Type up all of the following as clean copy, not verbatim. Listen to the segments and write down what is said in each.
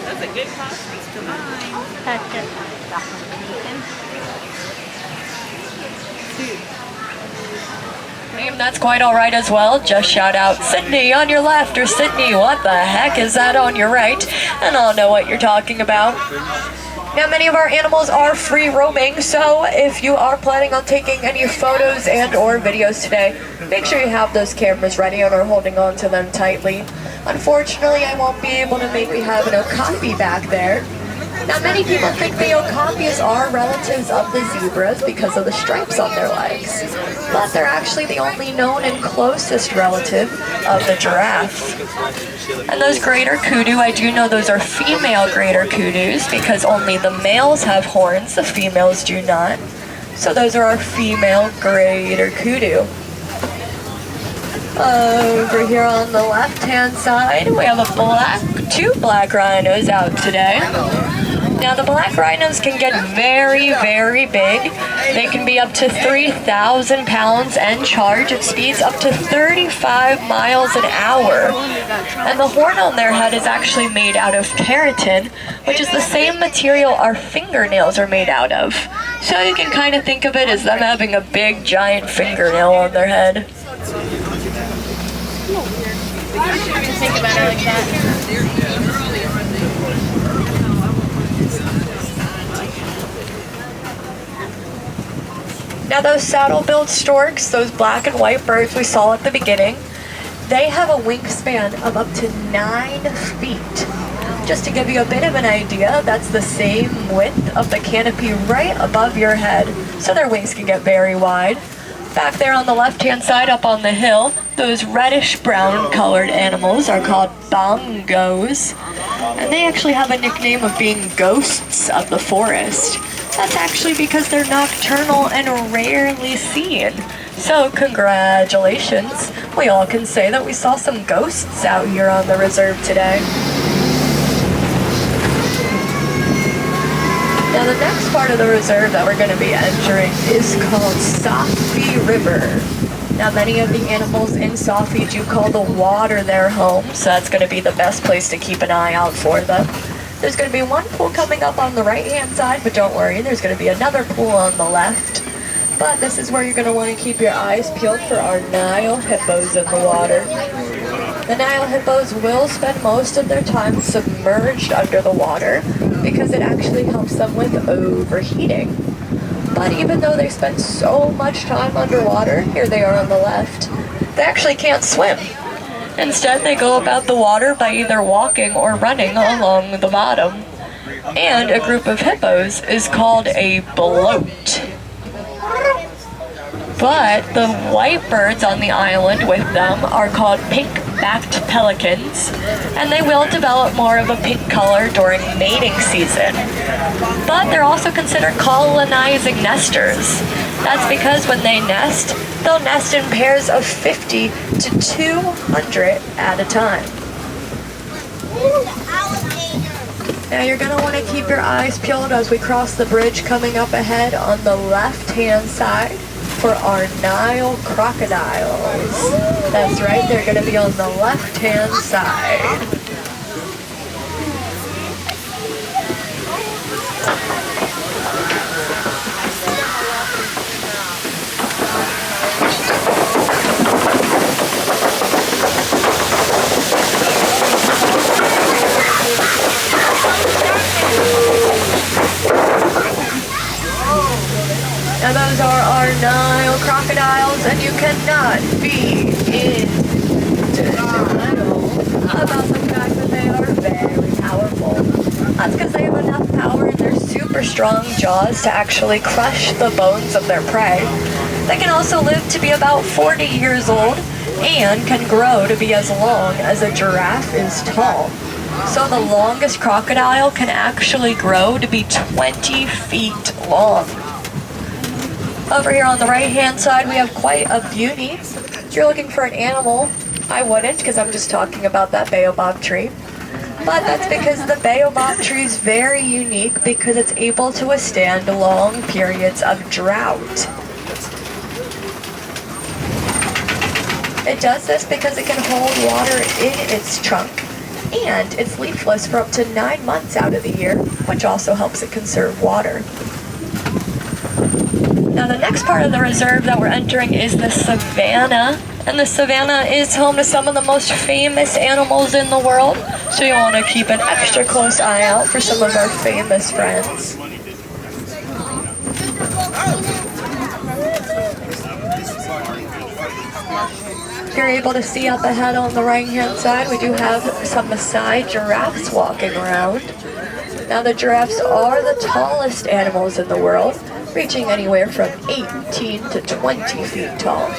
That's a good costume. DiVine. That's just That's quite alright as well. Just shout out Sydney on your left or Sydney, what the heck is that on your right? And I'll know what you're talking about. Now, many of our animals are free roaming, so if you are planning on taking any photos and or videos today, make sure you have those cameras ready and are holding on to them tightly. Unfortunately, I won't be able to make me have an okapi back there. Now, many people think the okapis are relatives of the zebras because of the stripes on their legs, but they're actually the only known and closest relative of the giraffe. And those greater kudu, I do know those are female greater kudus because only the males have horns, the females do not. So those are our female greater kudu. Over here on the left-hand side, we have two black rhinos out today. Now, the black rhinos can get very, very big. They can be up to 3,000 pounds and charge at speeds up to 35 miles an hour. And the horn on their head is actually made out of keratin, which is the same material our fingernails are made out of. So you can kind of think of it as them having a big, giant fingernail on their head. I shouldn't even think about it like that. Now, those saddle-billed storks, those black and white birds we saw at the beginning, they have a wingspan of up to 9 feet. Just to give you a bit of an idea, that's the same width of the canopy right above your head, so their wings can get very wide. Back there on the left-hand side up on the hill, those reddish-brown colored animals are called bongos, and they actually have a nickname of being ghosts of the forest. That's actually because they're nocturnal and rarely seen. So congratulations, we all can say that we saw some ghosts out here on the reserve today. Now, the next part of the reserve that we're going to be entering is called Safi River. Now, many of the animals in Safi do call the water their home, so that's going to be the best place to keep an eye out for them. There's going to be one pool coming up on the right-hand side, but don't worry, there's going to be another pool on the left. But this is where you're going to want to keep your eyes peeled for our Nile hippos in the water. The Nile hippos will spend most of their time submerged under the water because it actually helps them with overheating. But even though they spend so much time underwater, here they are on the left, they actually can't swim. Instead, they go about the water by either walking or running along the bottom. And a group of hippos is called a bloat. But the white birds on the island with them are called pink-backed pelicans, and they will develop more of a pink color during mating season. But they're also considered colonizing nesters. That's because when they nest, they'll nest in pairs of 50 to 200 at a time. Now you're going to want to keep your eyes peeled as we cross the bridge coming up ahead on the left-hand side for our Nile crocodiles. That's right, they're going to be on the left-hand side. Now those are our Nile crocodiles, and you cannot feed jaws to actually crush the bones of their prey. They can also live to be about 40 years old and can grow to be as long as a giraffe is tall. So the longest crocodile can actually grow to be 20 feet long. Over here on the right-hand side, we have quite a beauty. If you're looking for an animal, I wouldn't, because I'm just talking about that baobab tree. But that's because the baobab tree is very unique because it's able to withstand long periods of drought. It does this because it can hold water in its trunk, and it's leafless for up to 9 months out of the year, which also helps it conserve water. Now the next part of the reserve that we're entering is the savanna, and the savanna is home to some of the most famous animals in the world, so you want to keep an extra close eye out for some of our famous friends. You're able to see up ahead on the right-hand side, we do have some Maasai giraffes walking around. Now the giraffes are the tallest animals in the world, reaching anywhere from 18 to 20 feet tall.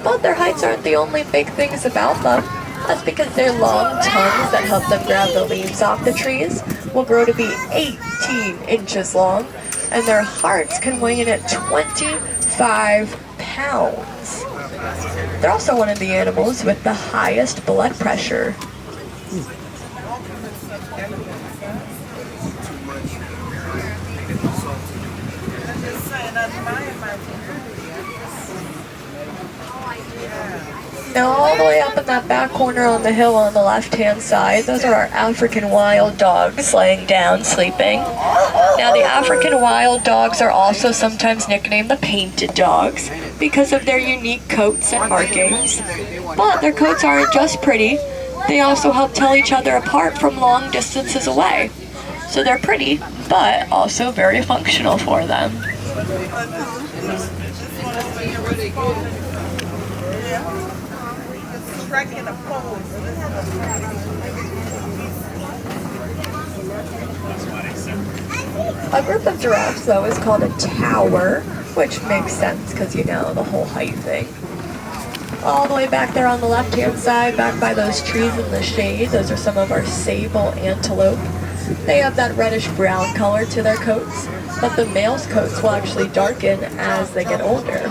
But their heights aren't the only big things about them. That's because their long tongues that help them grab the leaves off the trees will grow to be 18 inches long, and their hearts can weigh in at 25 pounds. They're also one of the animals with the highest blood pressure. Now all the way up in that back corner on the hill on the left-hand side, those are our African wild dogs laying down, sleeping. Now the African wild dogs are also sometimes nicknamed the painted dogs because of their unique coats and markings. But their coats aren't just pretty, they also help tell each other apart from long distances away. So they're pretty, but also very functional for them. A group of giraffes, though, is called a tower, which makes sense because, you know, the whole height thing. All the way back there on the left-hand side, back by those trees in the shade, those are some of our sable antelope. They have that reddish-brown color to their coats, but the male's coats will actually darken as they get older.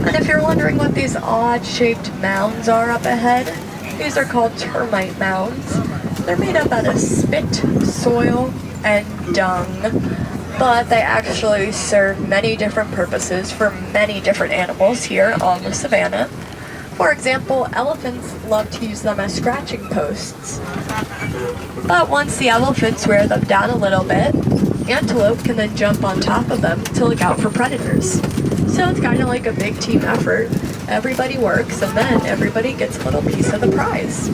And if you're wondering what these odd-shaped mounds are up ahead, these are called termite mounds. They're made up out of spit, soil, and dung, but they actually serve many different purposes for many different animals here on the savanna. For example, elephants love to use them as scratching posts. But once the elephants wear them down a little bit, antelope can then jump on top of them to look out for predators. So it's kind of like a big team effort. Everybody works, and then everybody gets a little piece of the prize.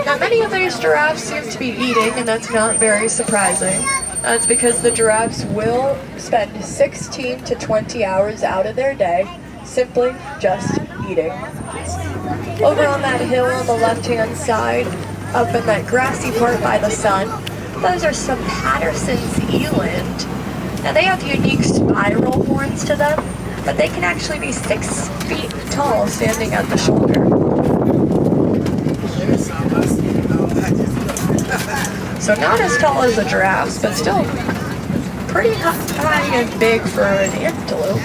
Now, many of these giraffes seem to be eating, and that's not very surprising. That's because the giraffes will spend 16 to 20 hours out of their day simply just eating. Over on that hill on the left-hand side, up in that grassy part by the sun, those are some Patterson's eland. Now they have unique spiral horns to them, but they can actually be 6 feet tall standing at the shoulder. So not as tall as the giraffes, but still pretty high and big for an antelope.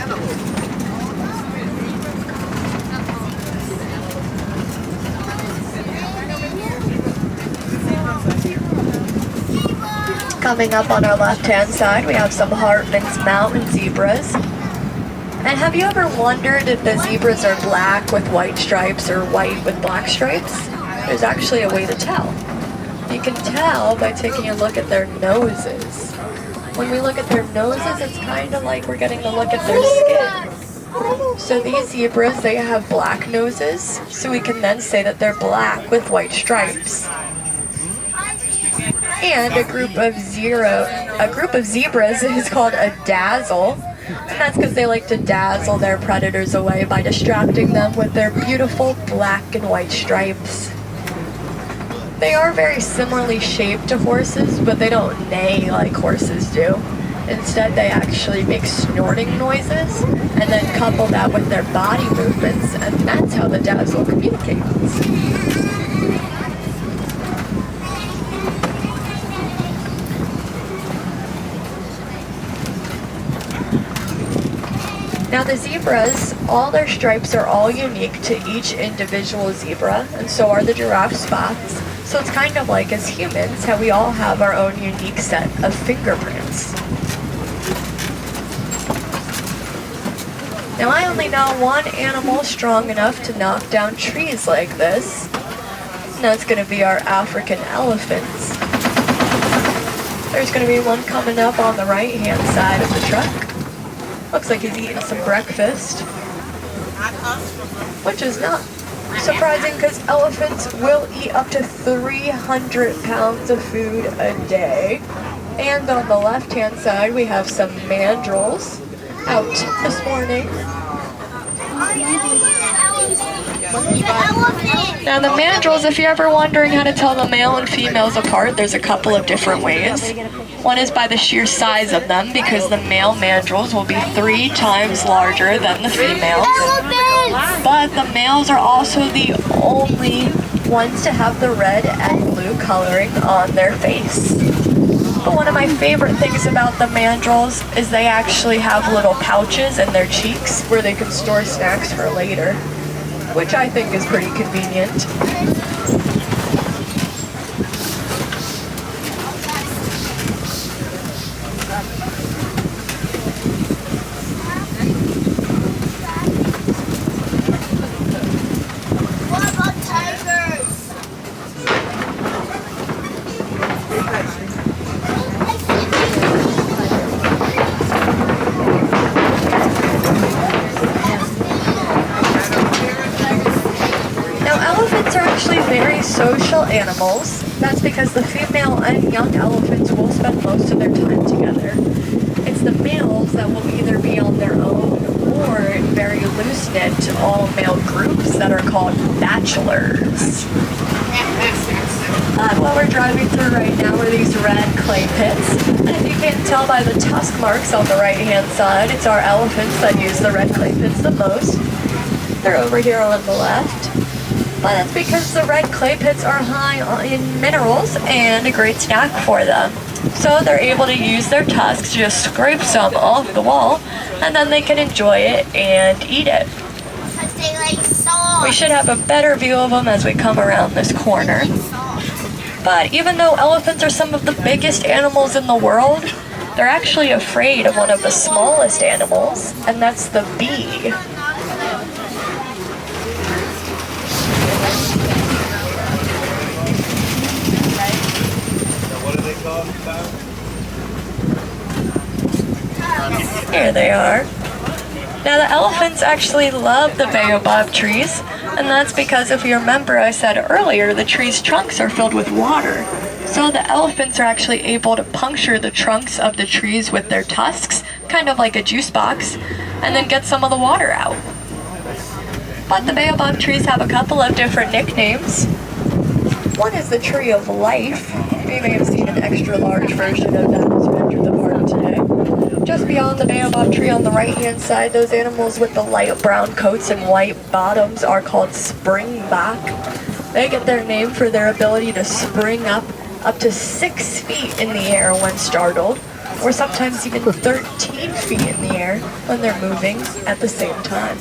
Coming up on our left-hand side, we have some Hartman's mountain zebras. And have you ever wondered if the zebras are black with white stripes or white with black stripes? There's actually a way to tell. You can tell by taking a look at their noses. When we look at their noses, it's kind of like we're getting a look at their skin. So these zebras, they have black noses, so we can then say that they're black with white stripes. And a group of zebras is called a dazzle. And that's because they like to dazzle their predators away by distracting them with their beautiful black and white stripes. They are very similarly shaped to horses, but they don't neigh like horses do. Instead, they actually make snorting noises and then couple that with their body movements, and that's how the dazzle communicates. Now the zebras, all their stripes are all unique to each individual zebra, and so are the giraffe spots. So it's kind of like as humans, how we all have our own unique set of fingerprints. Now I only know one animal strong enough to knock down trees like this, and that's going to be our African elephants. There's going to be one coming up on the right-hand side of the truck. Looks like he's eating some breakfast, which is not surprising because elephants will eat up to 300 pounds of food a day. And on the left-hand side, we have some mandrills out this morning. Now the mandrills, if you're ever wondering how to tell the male and females apart, there's a couple of different ways. One is by the sheer size of them, because the male mandrills will be 3 times larger than the females. But the males are also the only ones to have the red and blue coloring on their face. But one of my favorite things about the mandrills is they actually have little pouches in their cheeks where they can store snacks for later, which I think is pretty convenient. What about tigers? Elephants are actually very social animals. That's because the female and young elephants will spend most of their time together. It's the males that will either be on their own or in very loose-knit all-male groups that are called bachelors. What we're driving through right now are these red clay pits. And if you can't tell by the tusk marks on the right-hand side, it's our elephants that use the red clay pits the most. They're over here on the left. But it's because the red clay pits are high in minerals and a great snack for them. So they're able to use their tusks to just scrape some off the wall, and then they can enjoy it and eat it. Because they like salt. We should have a better view of them as we come around this corner. But even though elephants are some of the biggest animals in the world, they're actually afraid of one of the smallest animals, and that's the bee. Here they are. Now the elephants actually love the baobab trees, and that's because if you remember I said earlier the trees' trunks are filled with water. So the elephants are actually able to puncture the trunks of the trees with their tusks, kind of like a juice box, and then get some of the water out. But the baobab trees have a couple of different nicknames. One is the tree of life. You may have seen an extra large version of that as we entered the park today. Just beyond the baobab tree on the right-hand side, those animals with the light brown coats and white bottoms are called springback. They get their name for their ability to spring up to 6 feet in the air when startled, or sometimes even 13 feet in the air when they're moving at the same time.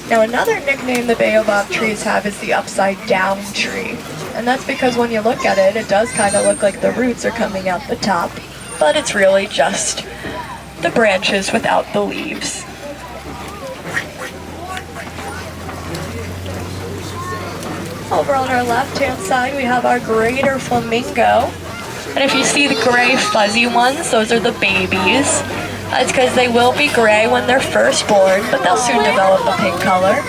Now another nickname the baobab trees have is the upside down tree. And that's because when you look at it, it does kind of look like the roots are coming out the top, but it's really just the branches without the leaves. Over on our left-hand side, we have our greater flamingo. And if you see the gray fuzzy ones, those are the babies. It's because they will be gray when they're first born, but they'll soon develop a pink color.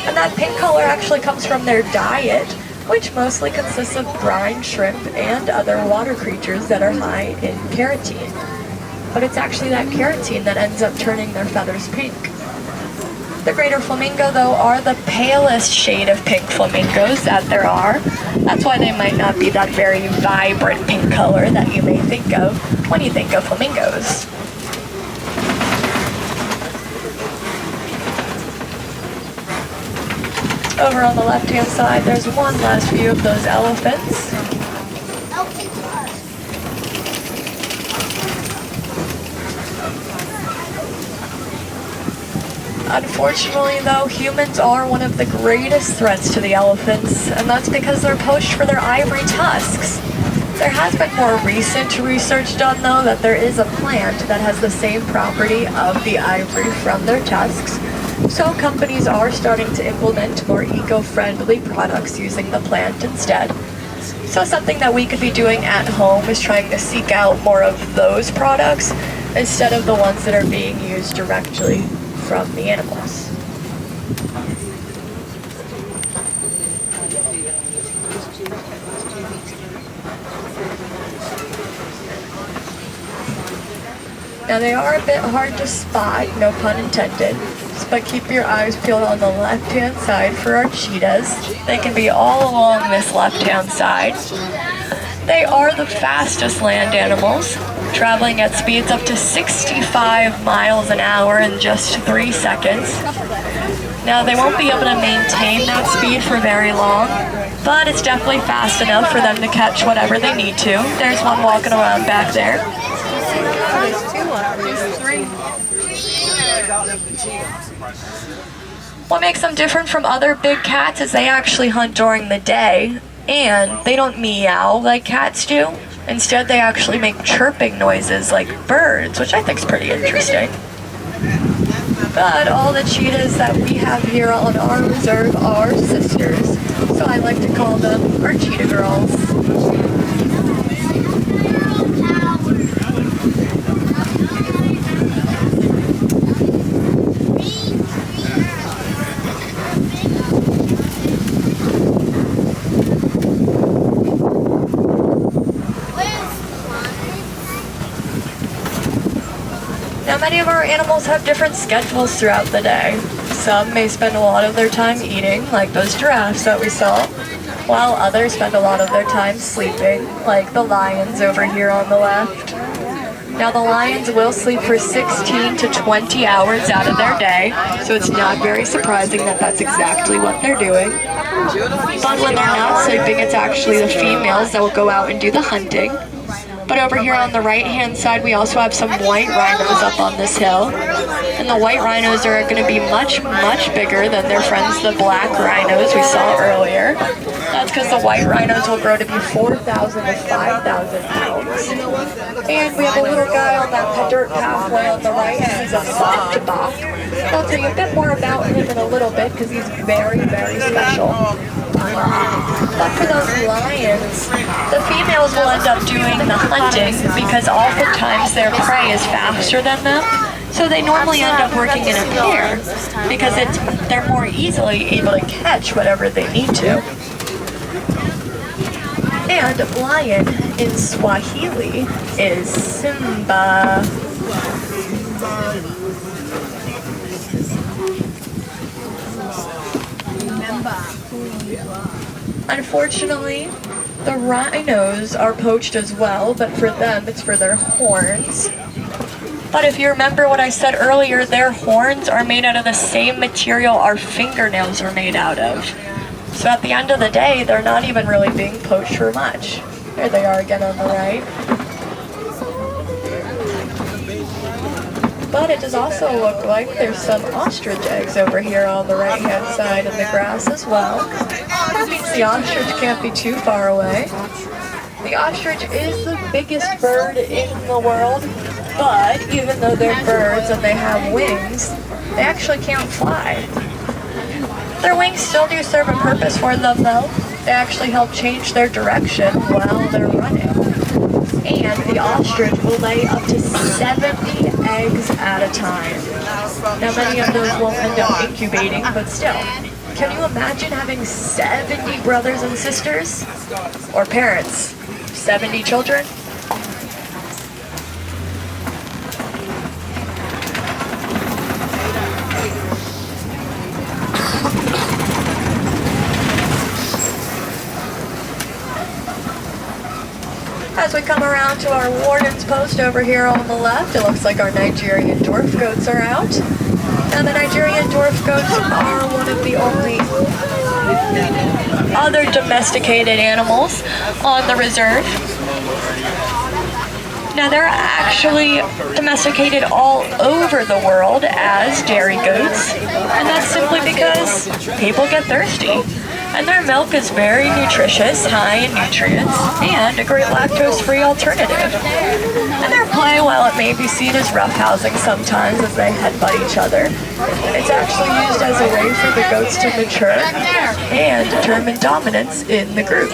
And that pink color actually comes from their diet, which mostly consists of brine, shrimp, and other water creatures that are high in keratin. But it's actually that keratin that ends up turning their feathers pink. The greater flamingo, though, are the palest shade of pink flamingos that there are. That's why they might not be that very vibrant pink color that you may think of when you think of flamingos. Over on the left-hand side, there's one last view of those elephants. Unfortunately, though, humans are one of the greatest threats to the elephants, and that's because they're poached for their ivory tusks. There has been more recent research done, though, that there is a plant that has the same property of the ivory from their tusks. So companies are starting to implement more eco-friendly products using the plant instead. So something that we could be doing at home is trying to seek out more of those products instead of the ones that are being used directly from the animals. Now they are a bit hard to spot, no pun intended, but keep your eyes peeled on the left-hand side for our cheetahs. They can be all along this left-hand side. They are the fastest land animals, traveling at speeds up to 65 miles an hour in just 3 seconds. Now they won't be able to maintain that speed for very long, but it's definitely fast enough for them to catch whatever they need to. There's one walking around back there. What makes them different from other big cats is they actually hunt during the day, and they don't meow like cats do. Instead, they actually make chirping noises like birds, which I think is pretty interesting. But all the cheetahs that we have here on our reserve are sisters, so I like to call them our cheetah girls. Now, many of our animals have different schedules throughout the day. Some may spend a lot of their time eating, like those giraffes that we saw, while others spend a lot of their time sleeping, like the lions over here on the left. Now, the lions will sleep for 16 to 20 hours out of their day, so it's not very surprising that that's exactly what they're doing. But when they're not sleeping, it's actually the females that will go out and do the hunting. But over here on the right-hand side, we also have some white rhinos up on this hill. And the white rhinos are going to be much, much bigger than their friends, the black rhinos we saw earlier. That's because the white rhinos will grow to be 4,000 to 5,000 pounds. And we have a little guy on that dirt pathway on the right, and he's a soft buck. I'll tell you a bit more about him in a little bit because he's very, very special. But for those lions, the females will end up doing the hunting because oftentimes their prey is faster than them. So they normally end up working in a pair because they're more easily able to catch whatever they need to. And lion in Swahili is Simba. Unfortunately, the rhinos are poached as well, but for them it's for their horns. But if you remember what I said earlier, their horns are made out of the same material our fingernails are made out of. So at the end of the day, they're not even really being poached for much. There they are again on the right. But it does also look like there's some ostrich eggs over here on the right-hand side in the grass as well. That means the ostrich can't be too far away. The ostrich is the biggest bird in the world, but even though they're birds and they have wings, they actually can't fly. Their wings still do serve a purpose for them though. They actually help change their direction while they're running. And the ostrich will lay up to 70 eggs at a time. Now many of those won't end up incubating, but still. Can you imagine having 70 brothers and sisters? Or parents? 70 children? As we come around to our warden's post over here on the left, it looks like our Nigerian dwarf goats are out. Now the Nigerian dwarf goats are one of the only other domesticated animals on the reserve. Now they're actually domesticated all over the world as dairy goats, and that's simply because people get thirsty. And their milk is very nutritious, high in nutrients, and a great lactose-free alternative. And their play, while it may be seen as roughhousing sometimes as they headbutt each other, it's actually used as a way for the goats to mature and determine dominance in the group.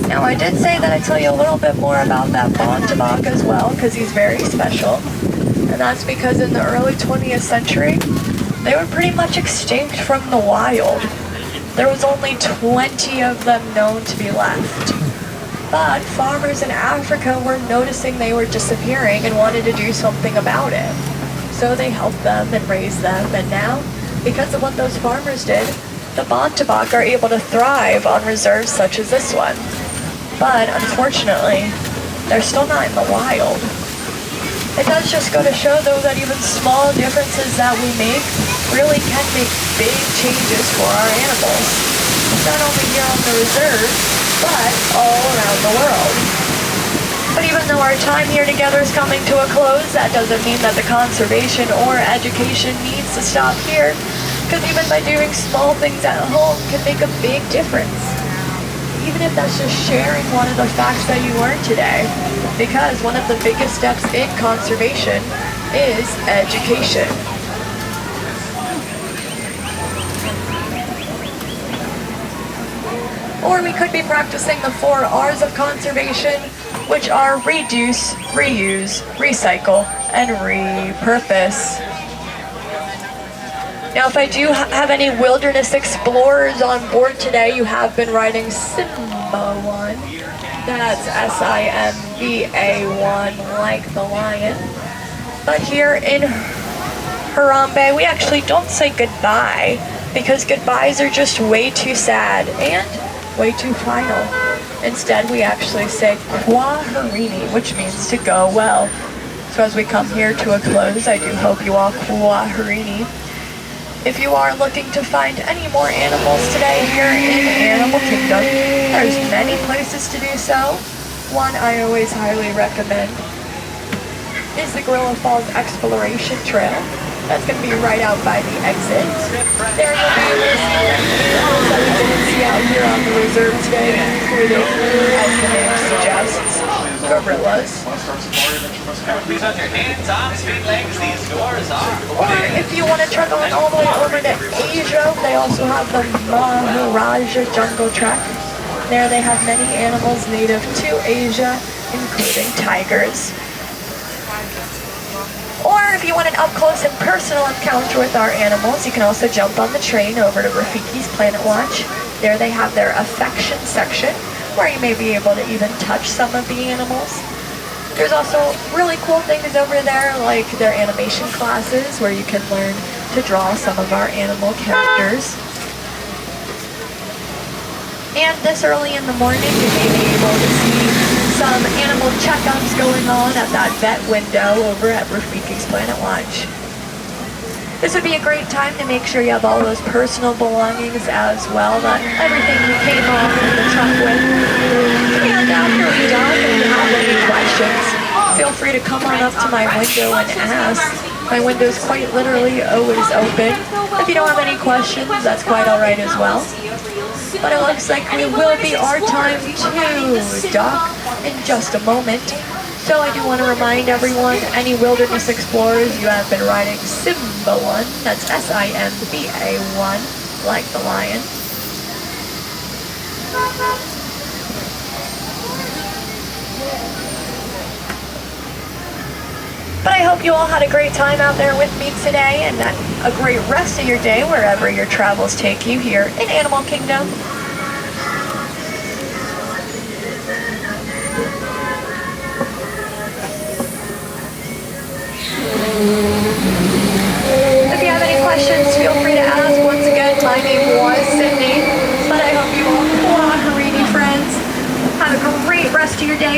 Now I did say that I'd tell you a little bit more about that Bumpy as well, because he's very special. And that's because in the early 20th century, they were pretty much extinct from the wild. There was only 20 of them known to be left. But farmers in Africa were noticing they were disappearing and wanted to do something about it. So they helped them and raised them, and now, because of what those farmers did, the Bumpy are able to thrive on reserves such as this one. But unfortunately, they're still not in the wild. It does just go to show, though, that even small differences that we make really can make big changes for our animals. Not only here on the reserve, but all around the world. But even though our time here together is coming to a close, that doesn't mean that the conservation or education needs to stop here, because even by doing small things at home can make a big difference. Even if that's just sharing one of the facts that you learned today. Because one of the biggest steps in conservation is education. Or we could be practicing the 4 R's of conservation, which are reduce, reuse, recycle, and repurpose. Now, if I do have any wilderness explorers on board today, you have been riding Simba 1. That's S-I-M-B-A 1, like the lion. But here in Harambe, we actually don't say goodbye, because goodbyes are just way too sad and way too final. Instead, we actually say Kwaherini, which means to go well. So as we come here to a close, I do hope you all Kwaherini. If you are looking to find any more animals today here in Animal Kingdom, there's many places to do so. One I always highly recommend is the Gorilla Falls Exploration Trail. That's going to be right out by the exit. There you'll be able to see animals that we didn't see out here on the reserve today, including, as the name suggests, gorillas. Or if you want to trek on all the way over to Asia, they also have the Maharaja Jungle Trek. There they have many animals native to Asia, including tigers. Or if you want an up-close and personal encounter with our animals, you can also jump on the train over to Rafiki's Planet Watch. There they have their affection section, where you may be able to even touch some of the animals. There's also really cool things over there, like their animation classes, where you can learn to draw some of our animal characters. And this early in the morning, you may be able to see some animal checkups going on at that vet window over at Rafiki's Planet Watch. This would be a great time to make sure you have all those personal belongings as well, that everything you came on in the truck with. And after we're done, if you have any questions, feel free to come on up to my window and ask. My window is quite literally always open. If you don't have any questions, that's quite alright as well. But it looks like it will be our time to dock in just a moment. So I do want to remind everyone, any wilderness explorers, you have been riding Simba 1, that's S-I-M-B-A 1, like the lion. But I hope you all had a great time out there with me today, and a great rest of your day wherever your travels take you here in Animal Kingdom. If you have any questions, feel free to ask. Once again, my name was Sydney, but I hope you all, friends, have a great rest of your day.